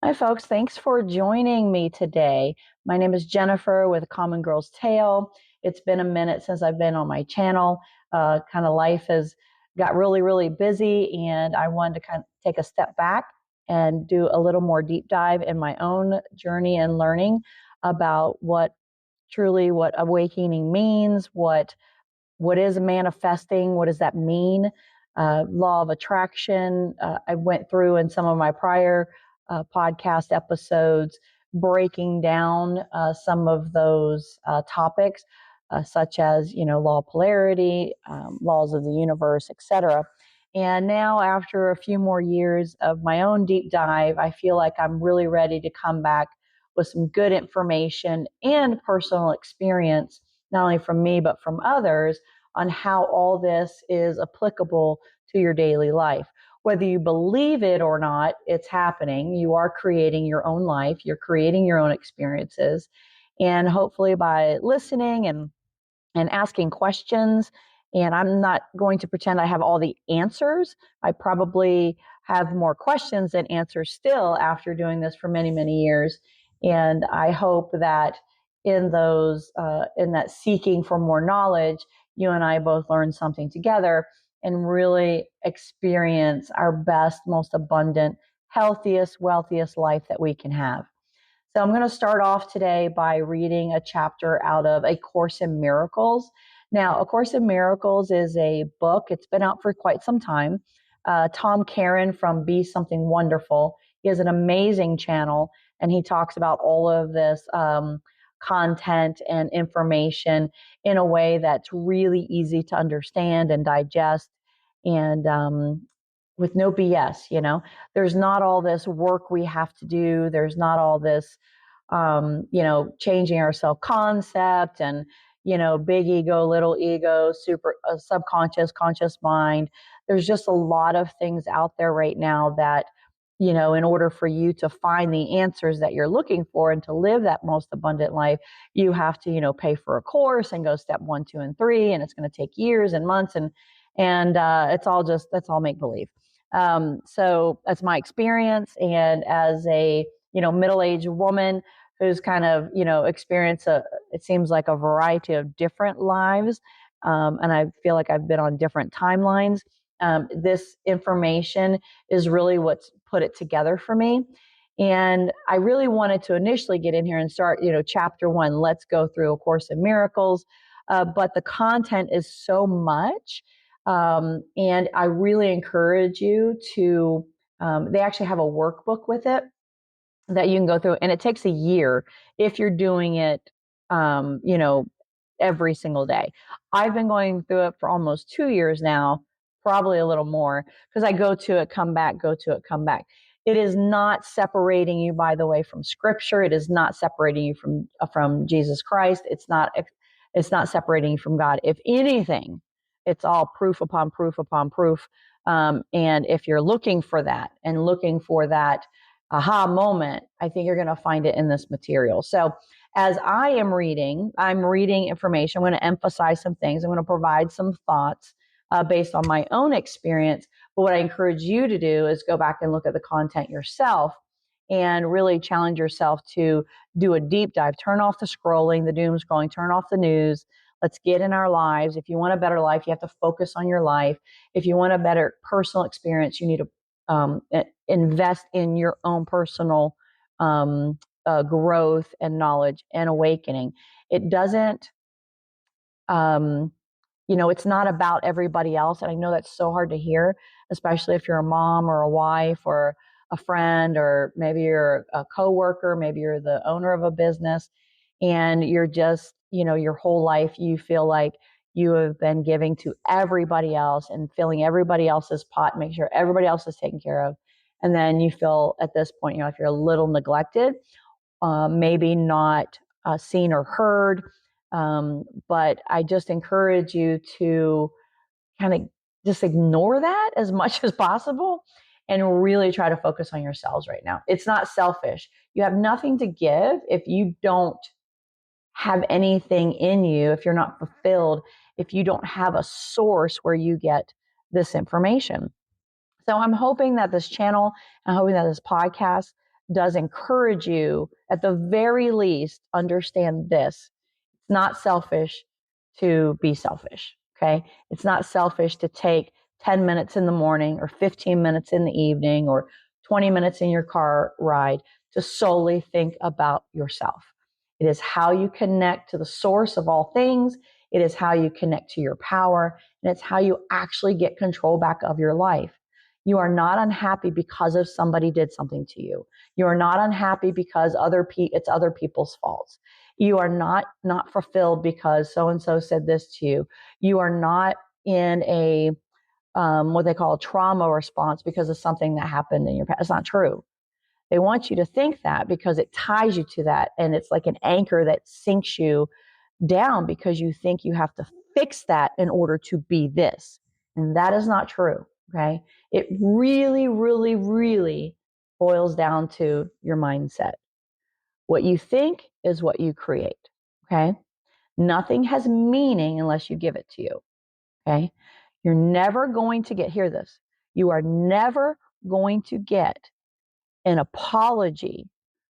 Hi, folks. Thanks for joining me today. My name is Jennifer with CommonGirl's Tale. It's been a minute since I've been on my channel. Kind of life has got really, really busy, and I wanted to kind of take a step back and do a little more deep dive in my own journey and learning about what awakening means, what is manifesting, what does that mean, law of attraction. I went through in some of my prior podcast episodes breaking down some of those topics, such as law of polarity, laws of the universe, etc. And now, after a few more years of my own deep dive, I feel like I'm really ready to come back with some good information and personal experience, not only from me, but from others, on how all this is applicable to your daily life. Whether you believe it or not, it's happening. You are creating your own life, you're creating your own experiences. And hopefully, by listening and asking questions, and I'm not going to pretend I have all the answers. I probably have more questions than answers still after doing this for many, many years. And I hope that in that seeking for more knowledge, you and I both learn something together and really experience our best, most abundant, healthiest, wealthiest life that we can have. So I'm going to start off today by reading a chapter out of A Course in Miracles. Now, A Course in Miracles is a book. It's been out for quite some time. Tom Caron from Be Something Wonderful. He has an amazing channel, and he talks about all of this content and information in a way that's really easy to understand and digest, and with no BS. There's not all this work we have to do. There's not all this changing our self-concept and, big ego, little ego, super subconscious, conscious mind. There's just a lot of things out there right now that, in order for you to find the answers that you're looking for and to live that most abundant life, you have to, pay for a course and go step 1, 2, and 3. And it's going to take years and months. And that's all make believe. So that's my experience. And as a, middle-aged woman who's kind of, experienced it seems like a variety of different lives. And I feel like I've been on different timelines. This information is really what's put it together for me. And I really wanted to initially get in here and start, chapter 1, let's go through A Course in Miracles. But the content is so much. And I really encourage you to, they actually have a workbook with it that you can go through, and it takes a year if you're doing it, every single day. I've been going through it for almost 2 years now, probably a little more, because I go to it, come back, go to it, come back. It is not separating you, by the way, from Scripture. It is not separating you from Jesus Christ. It's not separating you from God. If anything, it's all proof upon proof upon proof. And if you're looking for that and looking for that aha moment, I think you're going to find it in this material. So as I'm reading information. I'm going to emphasize some things. I'm going to provide some thoughts based on my own experience. But what I encourage you to do is go back and look at the content yourself and really challenge yourself to do a deep dive. Turn off the scrolling, the doom scrolling, turn off the news. Let's get in our lives. If you want a better life, you have to focus on your life. If you want a better personal experience, you need to invest in your own personal growth and knowledge and awakening. It doesn't, it's not about everybody else. And I know that's so hard to hear, especially if you're a mom or a wife or a friend, or maybe you're a coworker, maybe you're the owner of a business, and you're just, your whole life, you feel like you have been giving to everybody else and filling everybody else's pot, make sure everybody else is taken care of. And then you feel at this point, if you're a little neglected, maybe not seen or heard. But I just encourage you to kind of just ignore that as much as possible and really try to focus on yourselves right now. It's not selfish. You have nothing to give if you don't have anything in you, if you're not fulfilled, if you don't have a source where you get this information. So I'm hoping that this channel, I'm hoping that this podcast does encourage you, at the very least, understand this. It's not selfish to be selfish, okay? It's not selfish to take 10 minutes in the morning or 15 minutes in the evening or 20 minutes in your car ride to solely think about yourself. It is how you connect to the source of all things. It is how you connect to your power, and it's how you actually get control back of your life. You are not unhappy because of somebody did something to you. You are not unhappy because it's other people's faults. You are not fulfilled because so-and-so said this to you. You are not in a what they call a trauma response because of something that happened in your past. It's not true. They want you to think that because it ties you to that, and it's like an anchor that sinks you down because you think you have to fix that in order to be this. And that is not true, okay? It really, really, really boils down to your mindset. What you think is what you create, okay? Nothing has meaning unless you give it to you, okay? You're never going to hear this, you are never going to get an apology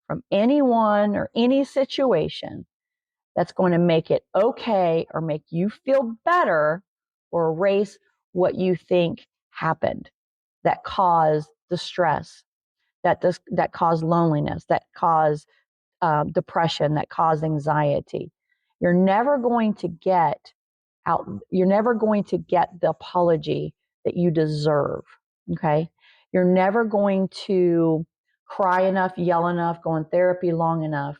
from anyone or any situation that's going to make it okay or make you feel better or erase what you think happened that caused the stress, that caused loneliness, that caused depression, that caused anxiety. You're never going to get you're never going to get the apology that you deserve. Okay. You're never going to cry enough, yell enough, go in therapy long enough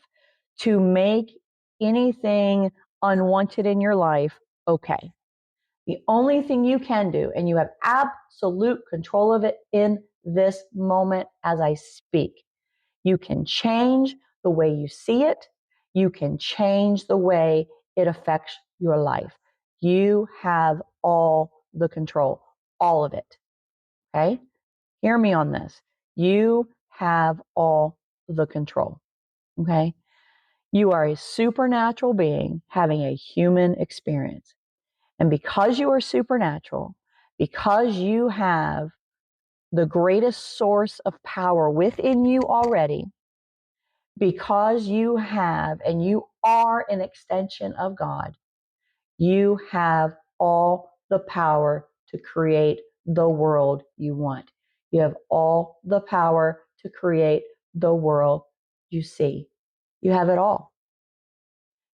to make anything unwanted in your life okay. The only thing you can do, and you have absolute control of it in this moment as I speak, you can change the way you see it. You can change the way it affects your life. You have all the control, all of it. Okay? Hear me on this. You have all the control. Okay? You are a supernatural being having a human experience. And because you are supernatural, because you have the greatest source of power within you already, because you have and you are an extension of God, you have all the power to create the world you want. You have all the power to create the world you see. You have it all.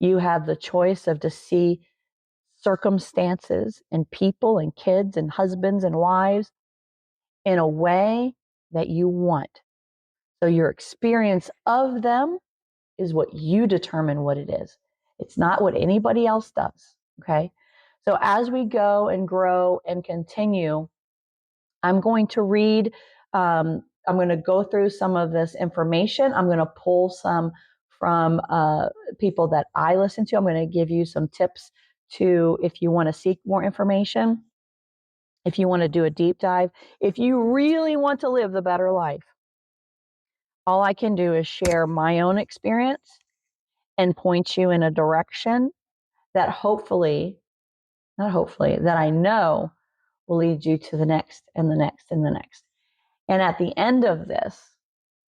You have the choice to see circumstances and people and kids and husbands and wives in a way that you want. So your experience of them is what you determine what it is. It's not what anybody else does. Okay. So as we go and grow and continue, I'm going to read, I'm going to go through some of this information. I'm going to pull some from people that I listen to. I'm going to give you some tips to, if you want to seek more information, if you want to do a deep dive, if you really want to live the better life. All I can do is share my own experience and point you in a direction that that I know will lead you to the next and the next and the next. And at the end of this,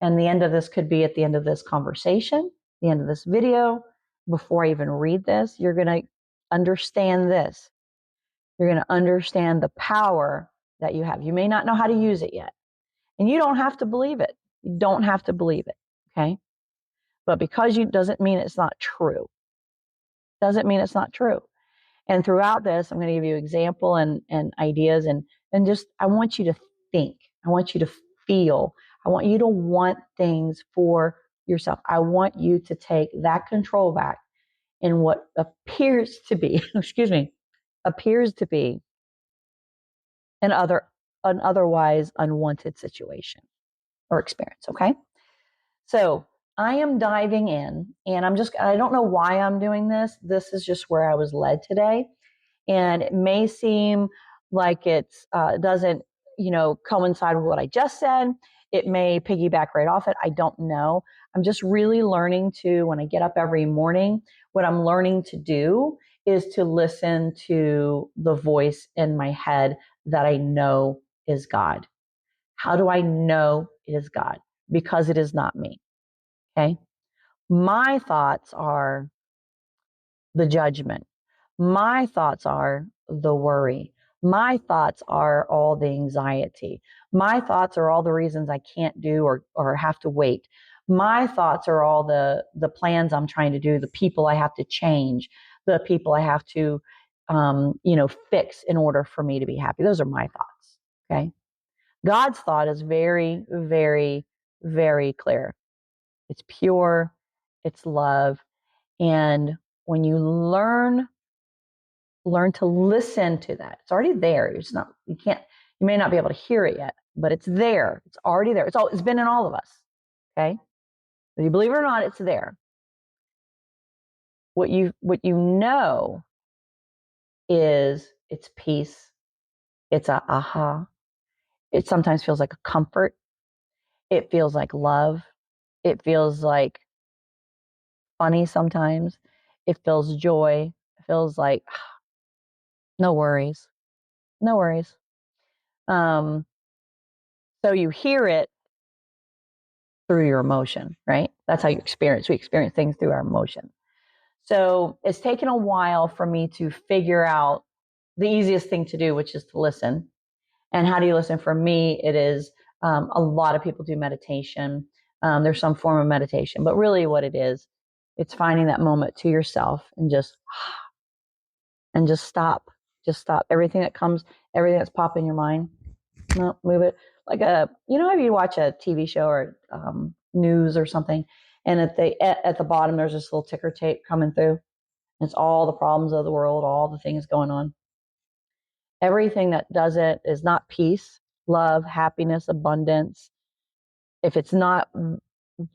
and the end of this could be at the end of this conversation, the end of this video, before I even read this, you're going to understand this. You're going to understand the power that you have. You may not know how to use it yet, and you don't have to believe it. You don't have to believe it, okay? But because you doesn't mean it's not true. Doesn't mean it's not true. And throughout this, I'm going to give you example and ideas and just, I want you to think. I want you to feel. I want you to want things for yourself. I want you to take that control back in what appears to be, appears to be an otherwise unwanted situation or experience. Okay. So I am diving in, and I don't know why I'm doing this. This is just where I was led today. And it may seem like it doesn't, coincide with what I just said. It may piggyback right off it. I don't know. I'm just really learning when I get up every morning, what I'm learning to do is to listen to the voice in my head that I know is God. How do I know it is God? because it is not me. Okay. My thoughts are the judgment. My thoughts are the worry. My thoughts are all the anxiety. My thoughts are all the reasons I can't do or have to wait. My thoughts are all the plans I'm trying to do, the people I have to change, the people I have to, fix in order for me to be happy. Those are my thoughts. Okay. God's thought is very, very, very clear. It's pure. It's love. And when you learn to listen to that, it's already there. You may not be able to hear it yet, but it's there. It's already there. It's been in all of us. Okay. Whether you believe it or not, it's there. What you know is it's peace. It's a aha. It sometimes feels like a comfort. It feels like love. It feels like funny sometimes. It feels joy. It feels like no worries. No worries. So you hear it through your emotion, right? That's how we experience things through our emotion. So it's taken a while for me to figure out the easiest thing to do, which is to listen. And how do you listen? For me, it is a lot of people do meditation. There's some form of meditation, but really what it is, it's finding that moment to yourself and just stop. Just stop. Everything that's popping in your mind, no, move it. Like if you watch a TV show or news or something, and at the bottom there's this little ticker tape coming through. It's all the problems of the world, all the things going on. Everything that does it is not peace, love, happiness, abundance. If it's not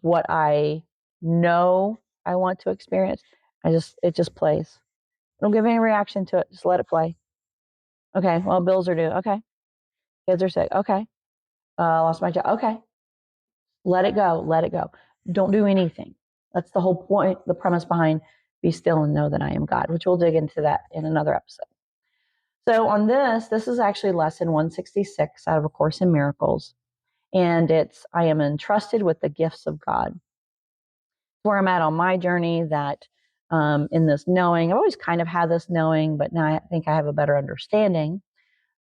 what I know I want to experience, it just plays. Don't give any reaction to it. Just let it play. Okay, well, bills are due. Okay. Kids are sick. Okay. Lost my job. Okay. Let it go. Let it go. Don't do anything. That's the whole point, the premise behind be still and know that I am God, which we'll dig into that in another episode. So on this is actually lesson 166 out of A Course in Miracles. And I am entrusted with the gifts of God. Where I'm at on my journey, that in this knowing, I've always kind of had this knowing, but now I think I have a better understanding.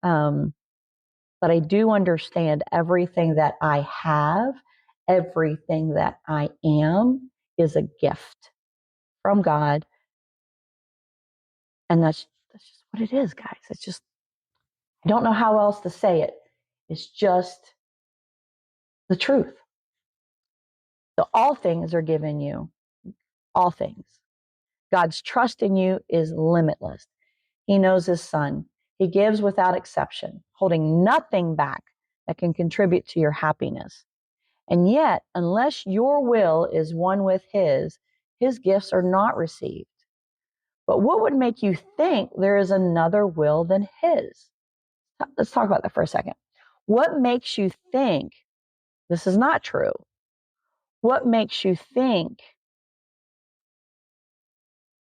But I do understand everything that I have, everything that I am is a gift from God. And that's just what it is, guys. It's just, I don't know how else to say it. It's just the truth. So all things are given you. All things. God's trust in you is limitless. He knows his son. He gives without exception, holding nothing back that can contribute to your happiness. And yet, unless your will is one with his gifts are not received. But what would make you think there is another will than his? Let's talk about that for a second. What makes you think this is not true? What makes you think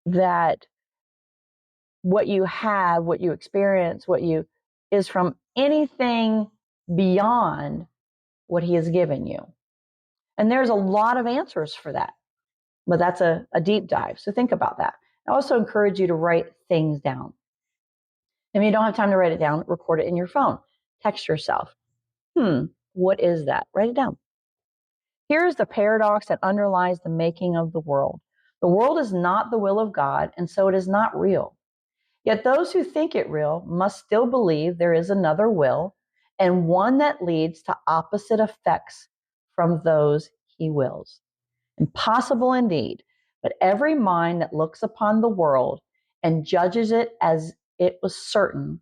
that what you have, what you experience, is from anything beyond what he has given you? And there's a lot of answers for that, but that's a deep dive. So think about that. I also encourage you to write things down. If you don't have time to write it down, record it in your phone. Text yourself. What is that? Write it down. Here is the paradox that underlies the making of the world. The world is not the will of God, and so it is not real. Yet those who think it real must still believe there is another will, and one that leads to opposite effects from those he wills. Impossible indeed, but every mind that looks upon the world and judges it as it was certain,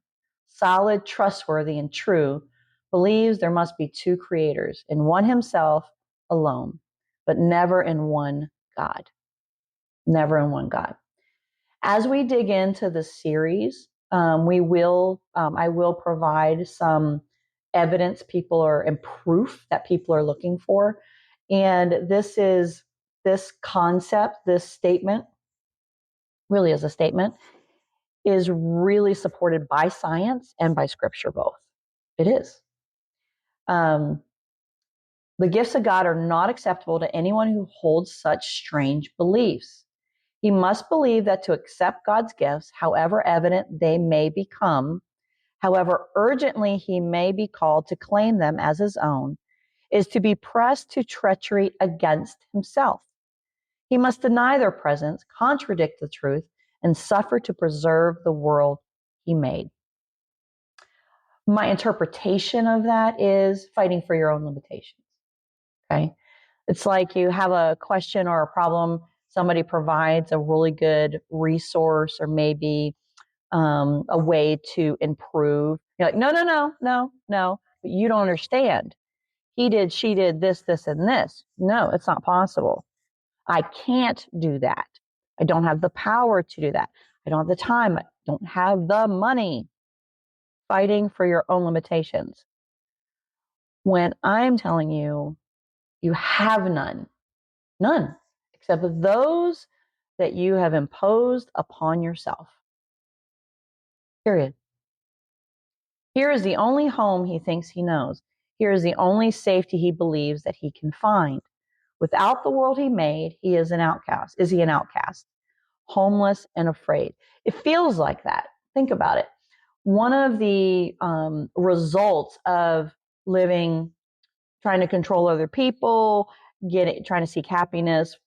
solid, trustworthy, and true, believes there must be two creators, in one himself alone, but never in one God. Never in one God. As we dig into the series, I will provide some evidence and proof that people are looking for. And this concept, this statement, really is a statement, is really supported by science and by scripture both. It is. The gifts of God are not acceptable to anyone who holds such strange beliefs. He must believe that to accept God's gifts, however evident they may become, however urgently he may be called to claim them as his own, is to be pressed to treachery against himself. He must deny their presence, contradict the truth, and suffer to preserve the world he made. My interpretation of that is fighting for your own limitations. Okay. It's like you have a question or a problem, somebody provides a really good resource or maybe a way to improve. You're like, no, no, no, no, no, but you don't understand. He did, she did this, this, and this. No, it's not possible. I can't do that. I don't have the power to do that. I don't have the time. I don't have the money. Fighting for your own limitations. When I'm telling you, you have none, except those that you have imposed upon yourself. Period. Here is the only home he thinks he knows. Here is the only safety he believes that he can find. Without the world he made, he is an outcast. Is he an outcast? Homeless and afraid. It feels like that. Think about it. One of the results of living, trying to control other people, trying to seek happiness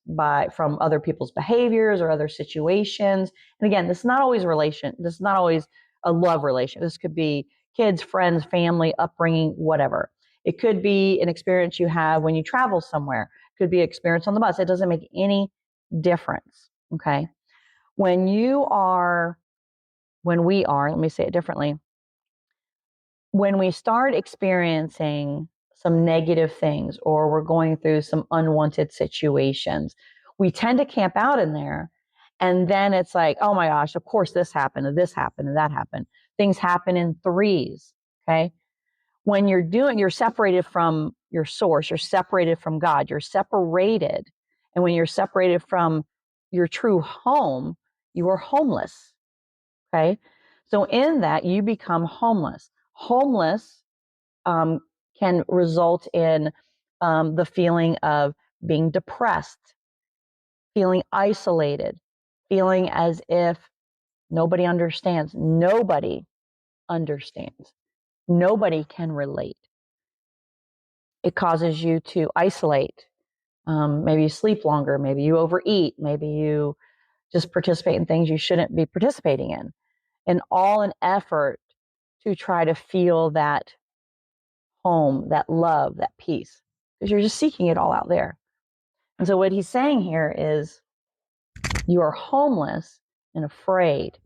from other people's behaviors or other situations. And again, this is not always This is not always a love relation. This could be kids, friends, family, upbringing, whatever. It could be an experience you have when you travel somewhere. It could be an experience on the bus. It doesn't make any difference. Okay. When we are, let me say it differently, when we start experiencing some negative things or we're going through some unwanted situations, we tend to camp out in there. And then it's like, oh my gosh, of course this happened, and this happened, and that happened. Things happen in threes. Okay. When you're separated from your source, you're separated from God, you're separated. And when you're separated from your true home, you are homeless. Okay. So in that, you become homeless. Homeless can result in the feeling of being depressed, feeling isolated, feeling as if nobody understands. Nobody understands. Nobody can relate. It causes you to isolate. Maybe you sleep longer. Maybe you overeat. Maybe you just participate in things you shouldn't be participating in. And all an effort to try to feel that home, that love, that peace, because you're just seeking it all out there. And so what he's saying here is you are homeless and afraid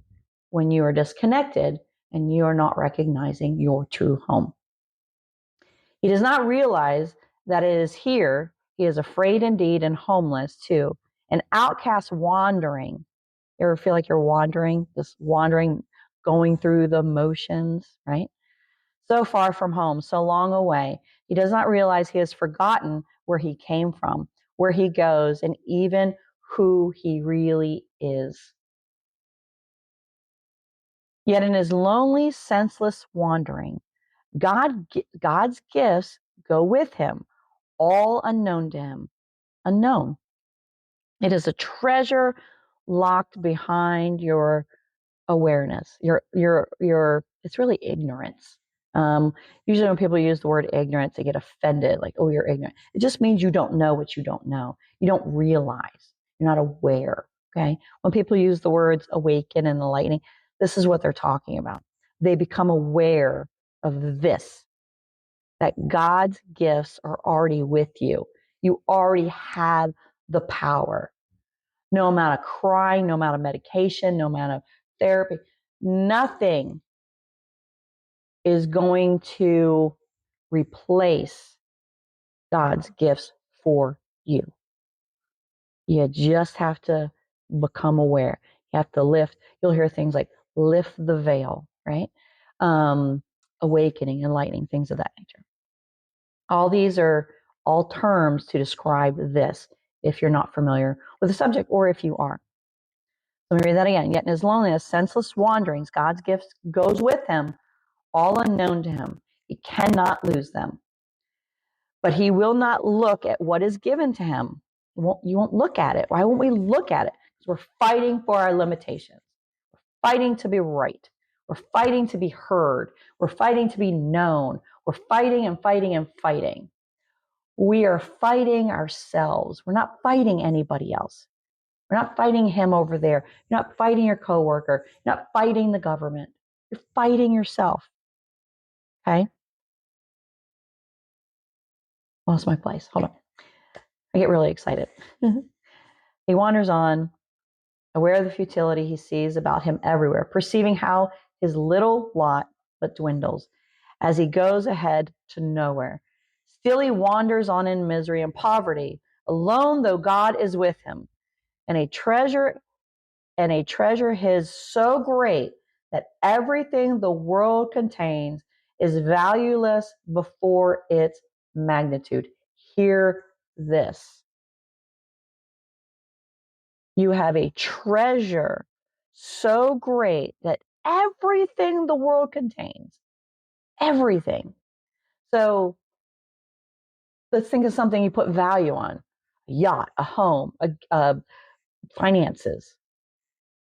when you are disconnected and you are not recognizing your true home. He does not realize that it is here he is afraid indeed and homeless too, an outcast wandering. You ever feel like you're wandering, just wandering, going through the motions, right? So far from home, so long away. He does not realize he has forgotten where he came from, where he goes, and even who he really is. Yet in his lonely, senseless wandering, God's gifts go with him, all unknown to him. Unknown. It is a treasure locked behind your awareness. It's really ignorance. Usually when people use the word ignorance, they get offended, like, oh, you're ignorant. It just means you don't know what you don't know. You don't realize. You're not aware. Okay. When people use the words awaken and enlightening, this is what they're talking about. They become aware of this, that God's gifts are already with you. You already have the power. No amount of crying, no amount of medication, no amount of therapy, nothing is going to replace God's gifts for you. You just have to become aware. You have to lift. You'll hear things like lift the veil, right? Awakening, enlightening, things of that nature. All these are all terms to describe this if you're not familiar with the subject or if you are. Let me read that again. Yet in his loneliness, senseless wanderings, God's gifts goes with him, all unknown to him. He cannot lose them. But he will not look at what is given to him. You won't look at it. Why won't we look at it? Because we're fighting for our limitations. We're fighting to be right. We're fighting to be heard. We're fighting to be known. We're fighting and fighting and fighting. We are fighting ourselves. We're not fighting anybody else. We're not fighting him over there. You're not fighting your coworker. You're not fighting the government. You're fighting yourself. Okay? Lost my place. Hold on. I get really excited. He wanders on, aware of the futility he sees about him everywhere, perceiving how his little lot but dwindles as he goes ahead to nowhere. Still he wanders on in misery and poverty, alone though God is with him, and a treasure his so great that everything the world contains is valueless before its magnitude. Hear this. You have a treasure so great that everything the world contains, everything. So let's think of something you put value on: a yacht, a home, finances,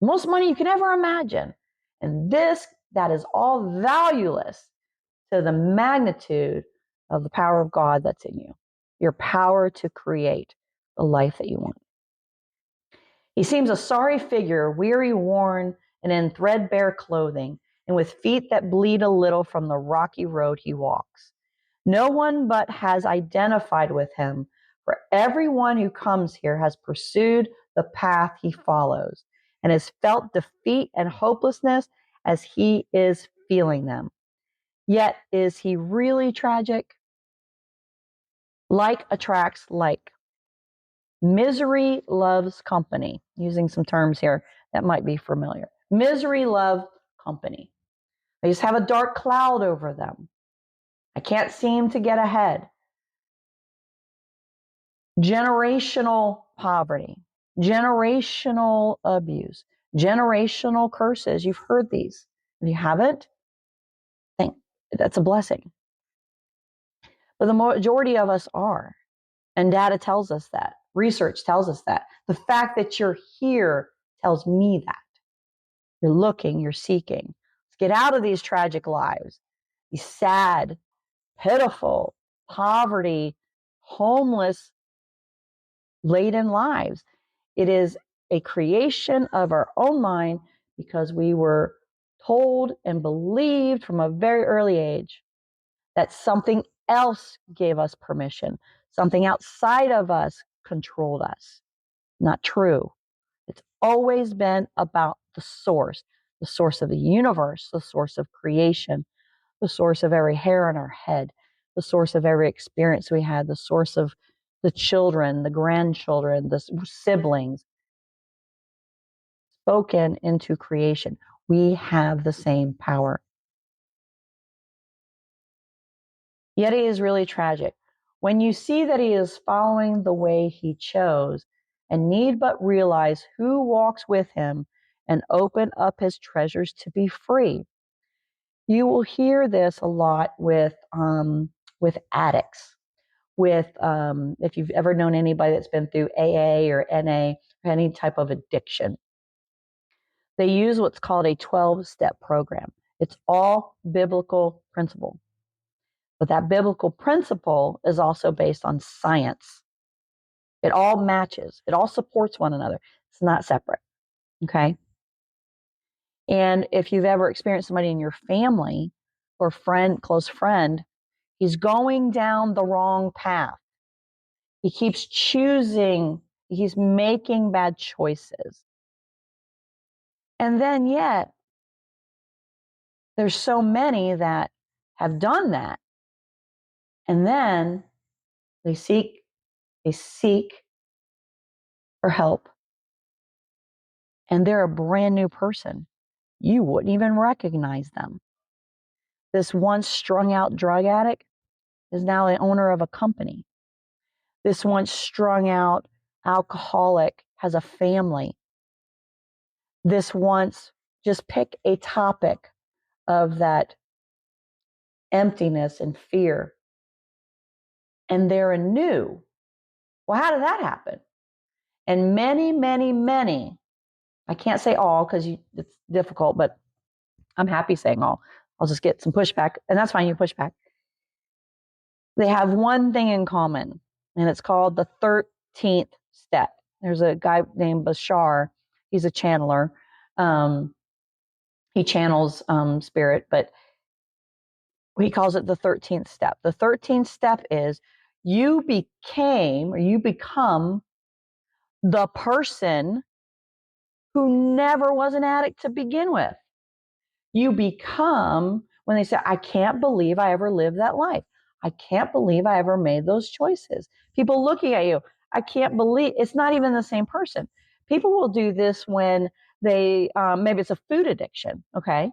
most money you can ever imagine. And that is all valueless to the magnitude of the power of God that's in you, your power to create the life that you want. He seems a sorry figure, weary, worn, and in threadbare clothing, and with feet that bleed a little from the rocky road he walks. No one but has identified with him, for everyone who comes here has pursued the path he follows, and has felt defeat and hopelessness as he is feeling them. Yet is he really tragic? Like attracts like. Misery loves company. Using some terms here that might be familiar. Misery loves company. They just have a dark cloud over them. I can't seem to get ahead. Generational poverty, generational abuse, generational curses. You've heard these. If you haven't, that's a blessing. But the majority of us are. And data tells us that. Research tells us that. The fact that you're here tells me that. You're looking, you're seeking. Let's get out of these tragic lives, these sad, pitiful, poverty, homeless, laden lives. It is a creation of our own mind because we were told and believed from a very early age that something else gave us permission. Something outside of us controlled us. Not true. It's always been about the source of the universe, the source of creation, the source of every hair on our head, the source of every experience we had, the source of the children, the grandchildren, the siblings, spoken into creation. We have the same power. Yet he is really tragic. When you see that he is following the way he chose and need but realize who walks with him and open up his treasures to be free. You will hear this a lot with addicts, if you've ever known anybody that's been through AA or NA or any type of addiction. They use what's called a 12-step program. It's all biblical principle. But that biblical principle is also based on science. It all matches. It all supports one another. It's not separate. Okay? And if you've ever experienced somebody in your family or close friend, he's going down the wrong path. He keeps choosing, he's making bad choices. And then yet, there's so many that have done that. And then they seek for help. And they're a brand new person. You wouldn't even recognize them. This once strung out drug addict is now the owner of a company. This once strung out alcoholic has a family. This once, just pick a topic of that emptiness and fear. and they're anew. Well, how did that happen? And many, many, many, I can't say all because it's difficult, but I'm happy saying all. I'll just get some pushback, and that's fine, you push back. They have one thing in common, and it's called the 13th step. There's a guy named Bashar. He's a channeler. He channels spirit, but he calls it the 13th step. The 13th step is you become the person who never was an addict to begin with. You become, when they say, I can't believe I ever lived that life. I can't believe I ever made those choices. People looking at you, I can't believe, it's not even the same person. People will do this when they, maybe it's a food addiction, okay?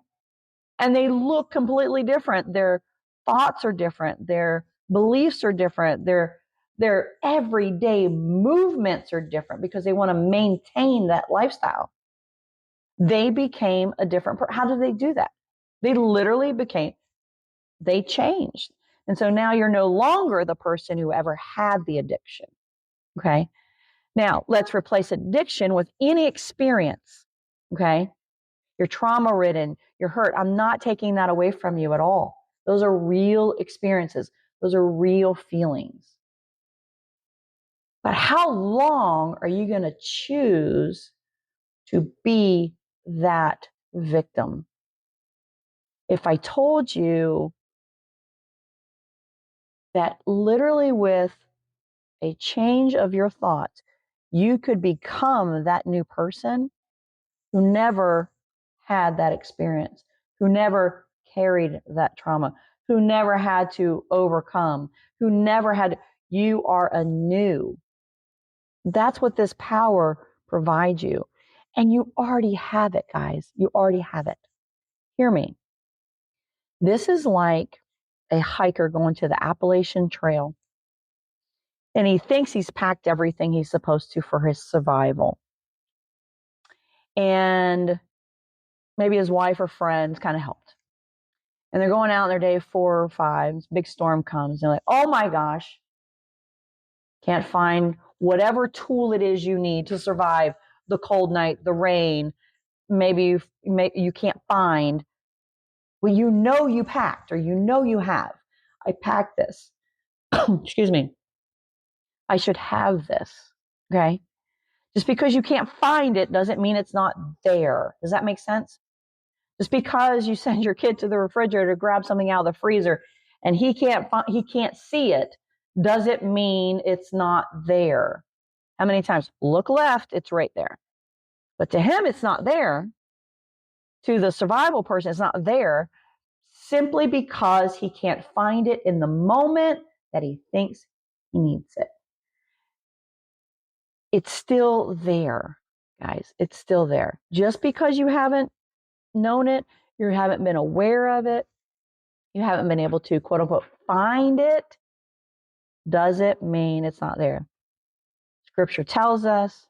And they look completely different. Their thoughts are different. Their beliefs are different. Their everyday movements are different because they want to maintain that lifestyle. They became a different person. How did they do that? They literally they changed. And so now you're no longer the person who ever had the addiction. Okay. Now let's replace addiction with any experience. Okay. You're trauma ridden, you're hurt. I'm not taking that away from you at all. Those are real experiences. Those are real feelings. But how long are you going to choose to be that victim? If I told you that literally with a change of your thoughts, you could become that new person who never had that experience, who never carried that trauma, who never had to overcome, who never had, you are anew. That's what this power provides you. And you already have it, guys. You already have it. Hear me. This is like a hiker going to the Appalachian Trail. And he thinks he's packed everything he's supposed to for his survival. And maybe his wife or friends kind of helped. And they're going out on their day 4 or 5. This big storm comes. And they're like, oh my gosh, can't find whatever tool it is you need to survive the cold night, the rain. Maybe you can't find. Well, you know you packed, or you know you have. I packed this. Excuse me. I should have this. Okay. Just because you can't find it doesn't mean it's not there. Does that make sense? Just because you send your kid to the refrigerator to grab something out of the freezer and he can't see it, doesn't mean it's not there. How many times? Look left, it's right there. But to him, it's not there. To the survival person, it's not there simply because he can't find it in the moment that he thinks he needs it. It's still there, guys. It's still there. Just because you haven't known it, you haven't been aware of it, you haven't been able to, quote unquote, find it, doesn't mean it's not there. Scripture tells us,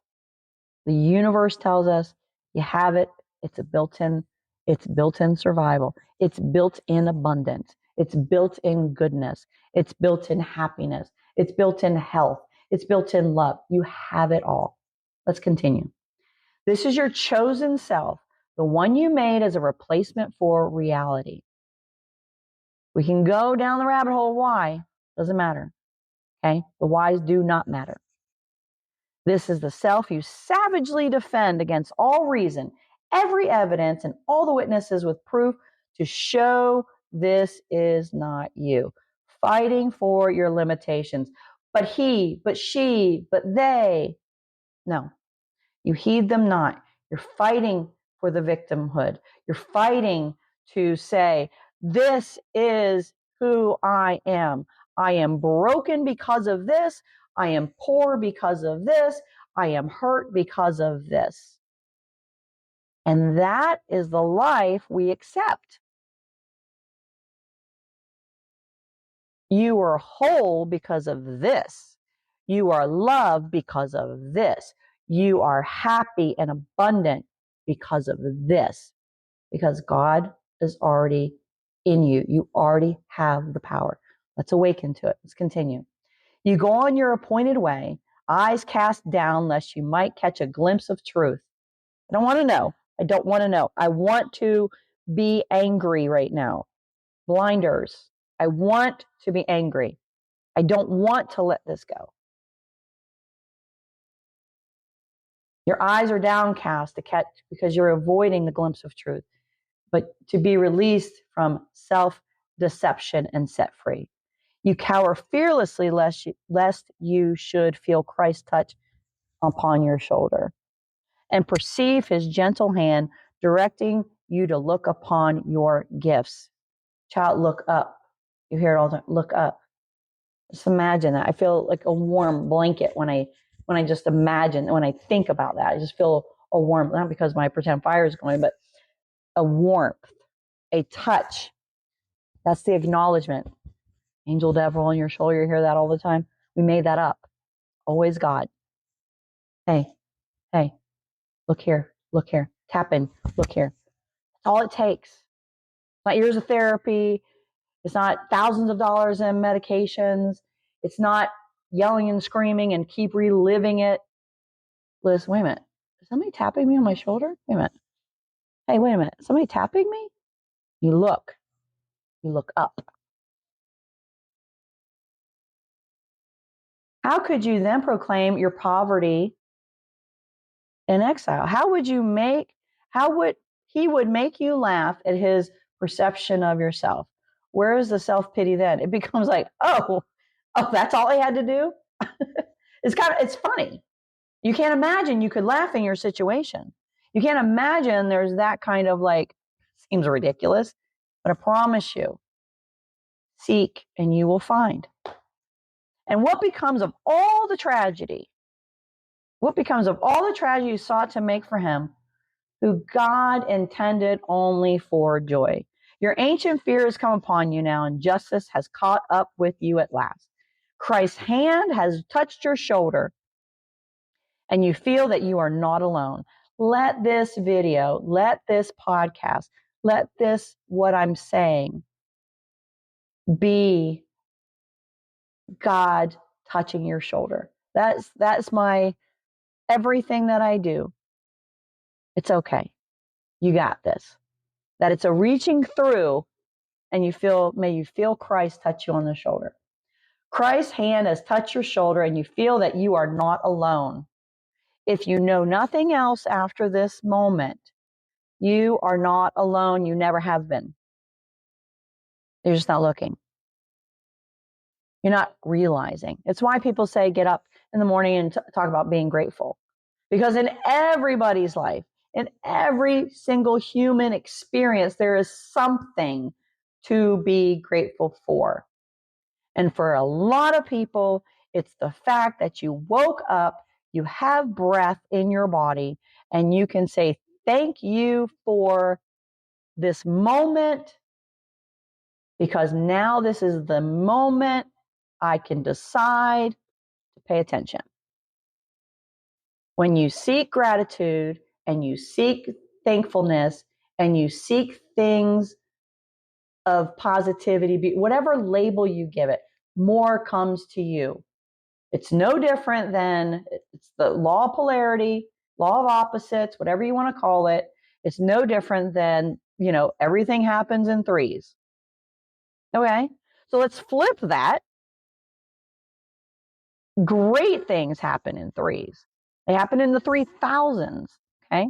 the universe tells us, you have it. It's built-in survival. It's built-in abundance. It's built-in goodness. It's built-in happiness. It's built-in health. It's built-in love. You have it all. Let's continue. This is your chosen self, the one you made as a replacement for reality. We can go down the rabbit hole. Why? Doesn't matter. Okay? The whys do not matter. This is the self you savagely defend against all reason, every evidence, and all the witnesses with proof to show this is not you. Fighting for your limitations. But he, but she, but they. No, you heed them not. You're fighting for the victimhood. You're fighting to say, this is who I am. I am broken because of this. I am poor because of this. I am hurt because of this. And that is the life we accept. You are whole because of this. You are loved because of this. You are happy and abundant because of this. Because God is already in you. You already have the power. Let's awaken to it. Let's continue. You go on your appointed way, eyes cast down, lest you might catch a glimpse of truth. I don't want to know. I don't want to know. I want to be angry right now. Blinders. I want to be angry. I don't want to let this go. Your eyes are downcast to catch because you're avoiding the glimpse of truth, but to be released from self-deception and set free. You cower fearlessly lest you should feel Christ's touch upon your shoulder and perceive his gentle hand directing you to look upon your gifts. Child, look up. You hear it all the time. Look up. Just imagine that. I feel like a warm blanket when I just imagine, when I think about that. I just feel a warm, not because my pretend fire is going, but a warmth, a touch. That's the acknowledgement. Angel, devil on your shoulder. You hear that all the time. We made that up. Always God. Hey, hey, look here, look here. Tap in, look here. That's all it takes. It's not years of therapy. It's not thousands of dollars in medications. It's not yelling and screaming and keep reliving it. Liz, wait a minute. Is somebody tapping me on my shoulder? Wait a minute. Hey, wait a minute. Somebody tapping me? You look up. How could you then proclaim your poverty in exile? How would he would make you laugh at his perception of yourself? Where is the self-pity then? It becomes like, oh, that's all I had to do? It's funny. You can't imagine you could laugh in your situation. You can't imagine there's that kind of like, seems ridiculous, but I promise you, seek and you will find. And what becomes of all the tragedy? What becomes of all the tragedy you sought to make for him, who God intended only for joy? Your ancient fear has come upon you now, and justice has caught up with you at last. Christ's hand has touched your shoulder, and you feel that you are not alone. Let this video, let this podcast, let this, what I'm saying, be God touching your shoulder. That's my everything that I do. It's okay. You got this. That it's a reaching through, and may you feel Christ touch you on the shoulder. Christ's hand has touched your shoulder, and you feel that you are not alone. If you know nothing else after this moment, you are not alone. You never have been. You're just not looking. You're not realizing. It's why people say get up in the morning and talk about being grateful. Because in everybody's life, in every single human experience, there is something to be grateful for. And for a lot of people, it's the fact that you woke up, you have breath in your body, and you can say, thank you for this moment, because now this is the moment I can decide to pay attention. When you seek gratitude and you seek thankfulness and you seek things of positivity, whatever label you give it, more comes to you. It's no different than, it's the law of polarity, law of opposites, whatever you want to call it. It's no different than, everything happens in threes. Okay, so let's flip that. Great things happen in threes. They happen in the 3000s. Okay,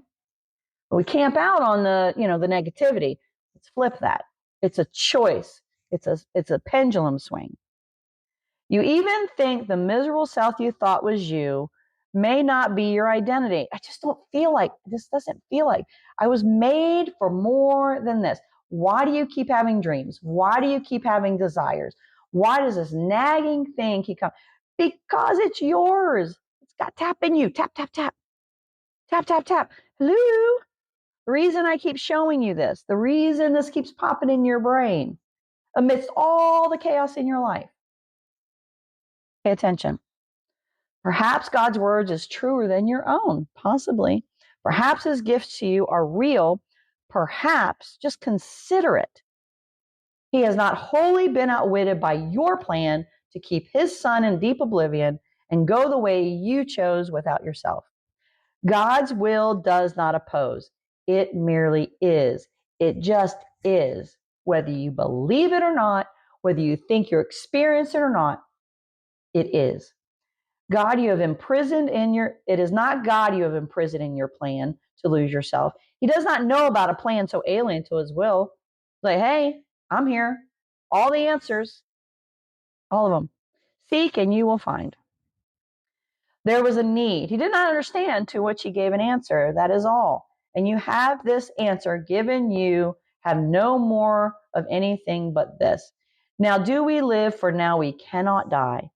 but we camp out on the negativity. Let's flip that. It's a choice. It's a pendulum swing. You even think the miserable self you thought was you may not be your identity. This doesn't feel like I was made for more than this. Why do you keep having dreams? Why do you keep having desires? Why does this nagging thing keep coming? Because it's yours. It's got tap in you. Tap, tap, tap. Tap, tap, tap. Hello? The reason I keep showing you this, the reason this keeps popping in your brain amidst all the chaos in your life. Pay attention. Perhaps God's words is truer than your own, possibly. Perhaps his gifts to you are real. Perhaps, just consider it. He has not wholly been outwitted by your plan to keep his son in deep oblivion and go the way you chose without yourself. God's will does not oppose. It merely is. It just is. Whether you believe it or not, whether you think you're experiencing it or not, it is. God, you have imprisoned it is not God you have imprisoned in your plan to lose yourself. He does not know about a plan so alien to his will. Like, hey, I'm here. All the answers, all of them. Seek and you will find. There was a need. He did not understand, to which he gave an answer. That is all. And you have this answer given you, have no more of anything but this. Now do we live, for now we cannot die.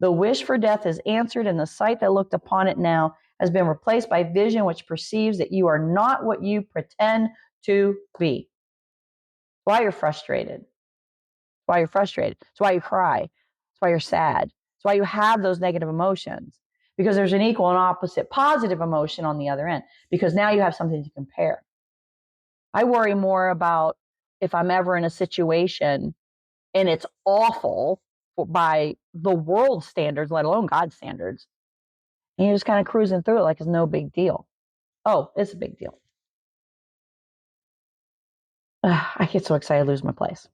The wish for death is answered, and the sight that looked upon it now has been replaced by vision which perceives that you are not what you pretend to be. That's why you're frustrated. That's why you're frustrated. That's why you cry. That's why you're sad. That's why you have those negative emotions. Because there's an equal and opposite positive emotion on the other end. Because now you have something to compare. I worry more about if I'm ever in a situation and it's awful by the world standards, let alone God's standards. And you're just kind of cruising through it like it's no big deal. Oh, it's a big deal. I get so excited I lose my place.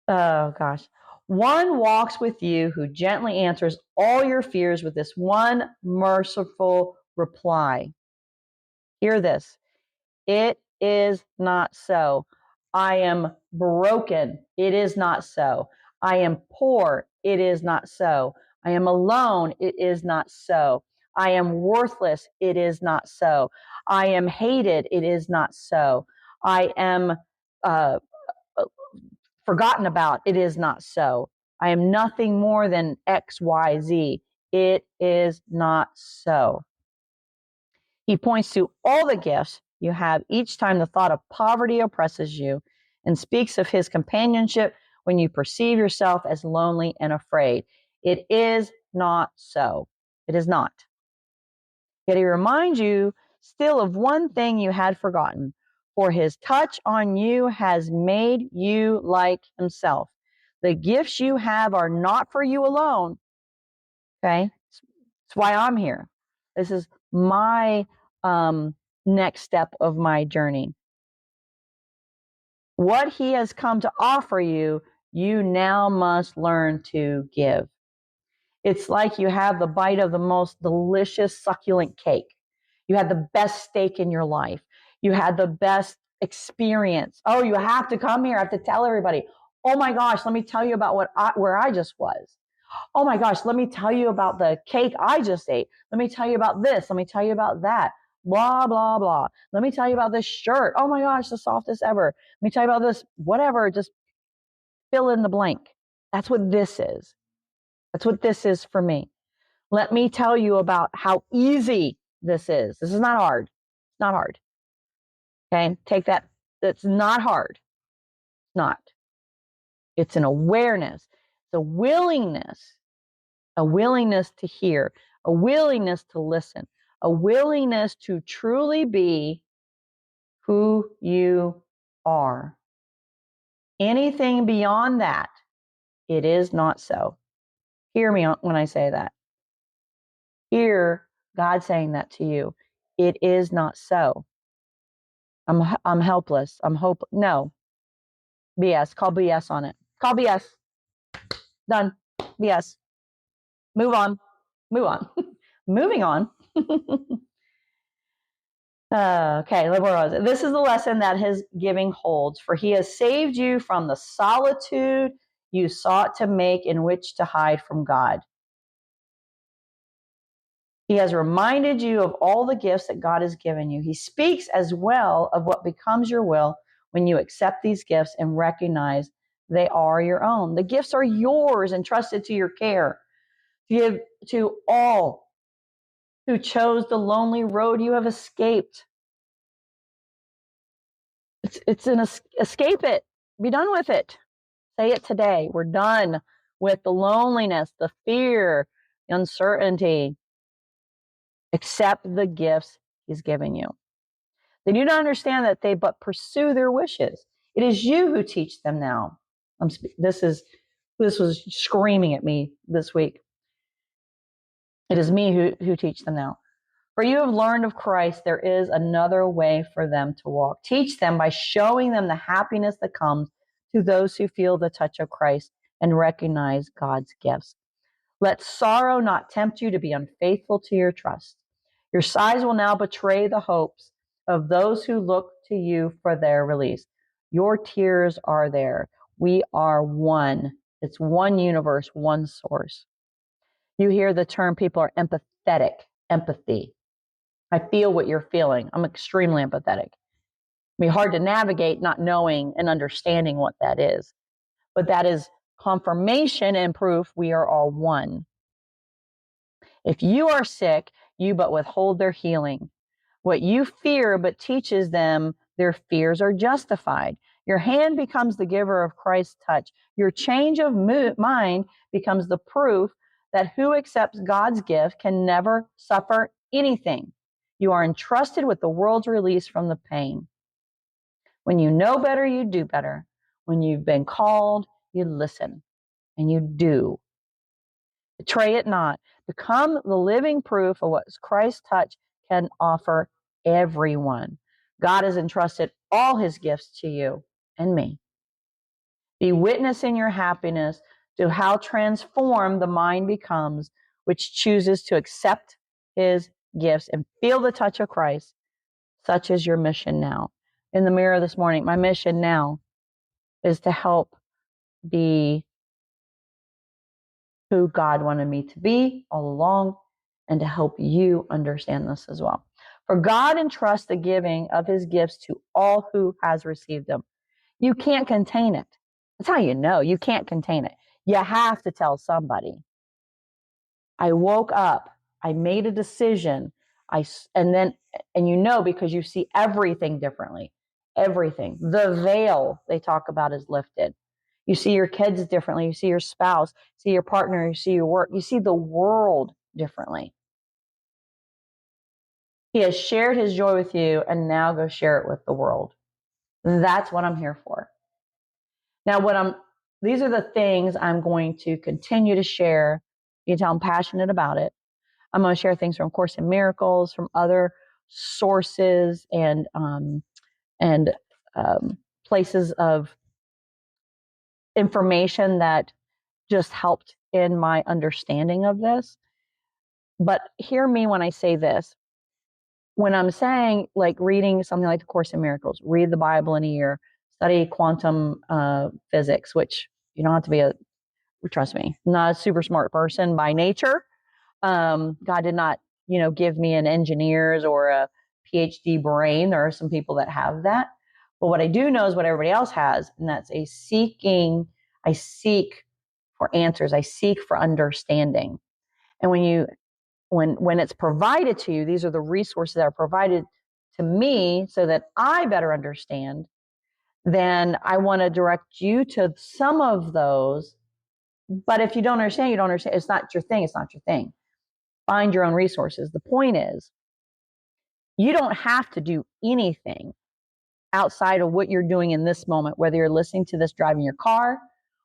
Oh, gosh. One walks with you who gently answers all your fears with this one merciful reply. Hear this. It is not so. I am broken. It is not so. I am poor. It is not so. I am alone. It is not so. I am worthless. It is not so. I am hated. It is not so. I am forgotten about. It is not so. I am nothing more than X, Y, Z. It is not so. He points to all the gifts you have each time the thought of poverty oppresses you, and speaks of his companionship when you perceive yourself as lonely and afraid. It is not so. It is not. Yet he reminds you still of one thing you had forgotten, for his touch on you has made you like himself. The gifts you have are not for you alone. Okay? That's why I'm here. This is my next step of my journey. What he has come to offer you, you now must learn to give. It's like you have the bite of the most delicious, succulent cake. You had the best steak in your life. You had the best experience. Oh, you have to come here. I have to tell everybody. Oh my gosh, let me tell you about where I just was. Oh my gosh, let me tell you about the cake I just ate. Let me tell you about this. Let me tell you about that. Blah, blah, blah. Let me tell you about this shirt. Oh my gosh, the softest ever. Let me tell you about this, whatever. Just fill in the blank. That's what this is. That's what this is for me. Let me tell you about how easy this is. This is not hard. It's not hard. Okay, take that. It's not hard. It's not. It's an awareness. It's a willingness to hear, a willingness to listen, a willingness to truly be who you are. Anything beyond that, it is not so. Hear me when I say that. Hear God saying that to you. It is not so. I'm helpless. I'm hope. No. BS. Call BS on it. Call BS. Done. BS. Move on. Move on. Moving on. Okay, where was it? This is the lesson that his giving holds, for he has saved you from the solitude you sought to make in which to hide from God. He has reminded you of all the gifts that God has given you. He speaks as well of what becomes your will when you accept these gifts and recognize they are your own. The gifts are yours, entrusted to your care. Give to all who chose the lonely road you have escaped. It's an escape it. Be done with it. Say it today. We're done with the loneliness, the fear, the uncertainty. Accept the gifts he's given you. They do not understand that they but pursue their wishes. It is you who teach them now. This is This was screaming at me this week. It is me who teach them now. For you have learned of Christ, there is another way for them to walk. Teach them by showing them the happiness that comes to those who feel the touch of Christ and recognize God's gifts. Let sorrow not tempt you to be unfaithful to your trust. Your sighs will now betray the hopes of those who look to you for their release. Your tears are there. We are one. It's one universe, one source. You hear the term, people are empathetic, empathy. I feel what you're feeling. I'm extremely empathetic. It can be hard to navigate not knowing and understanding what that is. But that is confirmation and proof we are all one. If you are sick, you but withhold their healing. What you fear but teaches them their fears are justified. Your hand becomes the giver of Christ's touch. Your change of mind becomes the proof that who accepts God's gift can never suffer anything. You are entrusted with the world's release from the pain. When you know better, you do better. When you've been called, you listen and you do. Betray it not. Become the living proof of what Christ's touch can offer everyone. God has entrusted all his gifts to you and me. Be witness in your happiness to how transformed the mind becomes, which chooses to accept his gifts and feel the touch of Christ. Such is your mission now. In the mirror this morning, my mission now is to help be who God wanted me to be all along and to help you understand this as well. For God entrusts the giving of his gifts to all who has received them. You can't contain it. That's how you know you can't contain it. You have to tell somebody. I woke up. I made a decision. And you know, because you see everything differently. Everything. The veil they talk about is lifted. You see your kids differently. You see your spouse, see your partner, you see your work. You see the world differently. He has shared his joy with you, and now go share it with the world. That's what I'm here for. Now, these are the things I'm going to continue to share. You can tell I'm passionate about it. I'm going to share things from Course in Miracles, from other sources and places of information that just helped in my understanding of this. But hear me when I say this. When I'm saying, like, reading something like the Course in Miracles, read the Bible in a year, study quantum physics, which you don't have to be trust me, not a super smart person by nature. God did not, give me an engineer's or a PhD brain. There are some people that have that. But what I do know is what everybody else has, and that's a seeking. I seek for answers. I seek for understanding. And when it's provided to you, these are the resources that are provided to me so that I better understand, then I want to direct you to some of those. But if you don't understand, you don't understand. It's not your thing. It's not your thing. Find your own resources. The point is, you don't have to do anything outside of what you're doing in this moment, whether you're listening to this driving your car,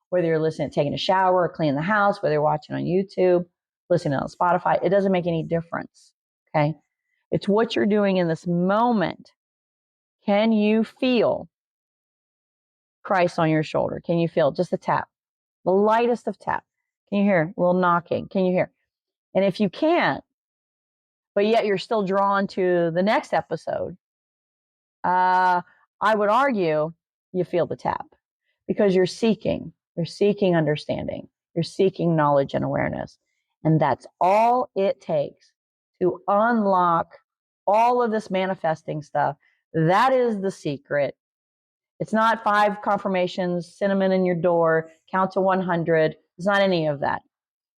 whether you're listening to taking a shower or cleaning the house, whether you're watching on YouTube, listening on Spotify. It doesn't make any difference. Okay. It's what you're doing in this moment. Can you feel Christ on your shoulder? Can you feel just a tap, the lightest of tap? Can you hear a little knocking? Can you hear? And if you can't, but yet you're still drawn to the next episode, I would argue you feel the tap because you're seeking understanding, you're seeking knowledge and awareness. And that's all it takes to unlock all of this manifesting stuff. That is the secret. It's not 5 confirmations, cinnamon in your door, count to 100. It's not any of that.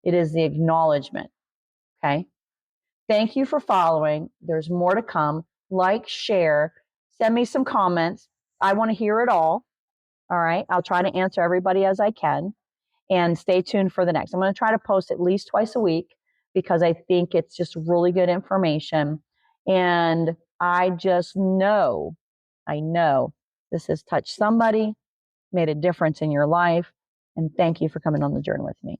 It is the acknowledgement. Okay. Thank you for following. There's more to come. Like, share, send me some comments. I want to hear it all. All right. I'll try to answer everybody as I can, and stay tuned for the next. I'm going to try to post at least twice a week because I think it's just really good information. And I just know, I know this has touched somebody, made a difference in your life, And thank you for coming on the journey with me.